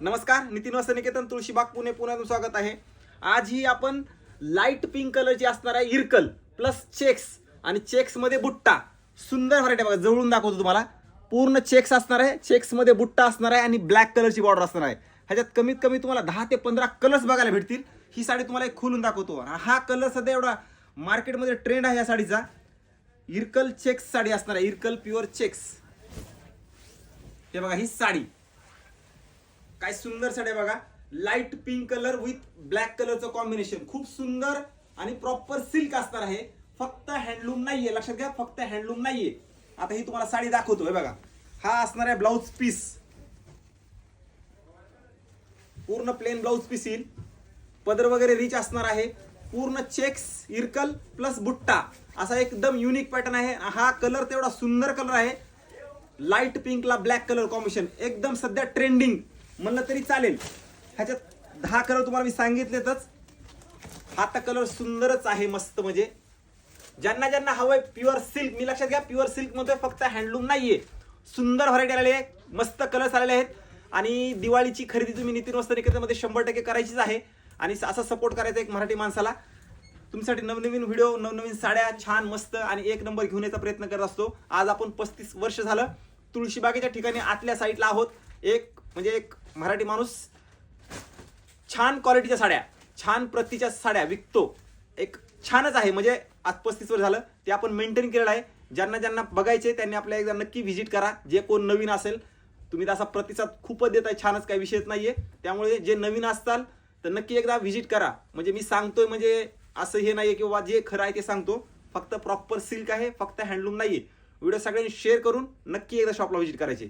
नमस्कार, नितीन वसनिकेतन तुळशीबाग पुणे पुण्यातून स्वागत आहे. आज ही आपण लाईट पिंक कलरची असणार आहे इरकल प्लस चेक्स आणि चेक्स मध्ये बुट्टा. सुंदर व्हरायटी बघा, जवळून दाखवतो तुम्हाला. पूर्ण चेक्स असणार आहे, चेक्स मध्ये बुट्टा असणार आहे आणि ब्लॅक कलरची बॉर्डर असणार आहे. ह्याच्यात कमीत कमी तुम्हाला 10 ते 15 कलर्स बघायला भेटतील. ही साडी तुम्हाला एक खोलून दाखवतो. हा कलर सध्या एवढा मार्केटमध्ये ट्रेंड आहे या साडीचा. इरकल चेक्स साडी असणार आहे, इरकल प्युअर चेक्स. हे बघा ही साडी काय सुंदर साडी आहे बघा. Light pink colour with black कलरचं कॉम्बिनेशन, खूप सुंदर आणि प्रॉपर सिल्क असणार आहे. फक्त हँडलूम नाहीये, लक्षात घ्या, फक्त हँडलूम नाहीये. आता ही तुम्हाला साडी दाखवतोय बघा. हा असणार आहे ब्लाउज पीस, पूर्ण प्लेन ब्लाउज पीस येईल. पदर वगैरे रिच असणार आहे. पूर्ण चेक्स इरकल प्लस बुट्टा असा एकदम युनिक पॅटर्न आहे. हा कलर तेवढा सुंदर कलर आहे. लाईट पिंकला ब्लॅक कलर कॉम्बिनेशन एकदम सध्या ट्रेंडिंग म्हणलं तरी चालेल. ह्याच्यात 10 कलर तुम्हाला मी सांगितलेतच. हा तर कलर सुंदरच आहे, मस्त. म्हणजे ज्यांना ज्यांना हवंय प्युअर सिल्क, मी लक्षात घ्या प्युअर सिल्क मध्ये फक्त हँडलूम नाहीये. सुंदर व्हरायटी आलेली आहे, मस्त कलर्स आलेले आहेत. आणि दिवाळीची खरेदी तुम्ही नितीन वस्त्रनिकेतनमध्ये 100% करायचीच आहे. आणि असा सपोर्ट करायचा एक मराठी माणसाला. तुमच्यासाठी नवनवीन व्हिडिओ, नवनवीन साड्या छान मस्त आणि एक नंबर घेऊन यायचा प्रयत्न करत असतो. आज आपण 35 वर्ष झालं तुळशीबागेच्या ठिकाणी आतल्या साईडला आहोत. एक मराठी माणूस छान क्वालिटीच्या साड्या, छान प्रतीच्या साड्या विकतो. एक छानच आहे. म्हणजे आज 35 वर्ष झालं ते आपण मेंटेन केलेलं आहे. ज्यांना ज्यांना बघायचे त्यांनी आपल्या एकदा नक्की व्हिजिट करा. जे कोण नवीन असेल, तुम्ही तसा प्रतिसाद खूपच देताय, छानच, काही विषयच नाहीये. त्यामुळे जे नवीन असताल तर नक्की एकदा व्हिजिट करा. म्हणजे मी सांगतोय म्हणजे असं हे नाहीये की बाबा जे खरं आहे ते सांगतो. फक्त प्रॉपर सिल्क आहे, फक्त हँडलूम नाहीये. व्हिडिओ सगळ्यांनी शेअर करून नक्की एकदा शॉपला व्हिजिट करायचे.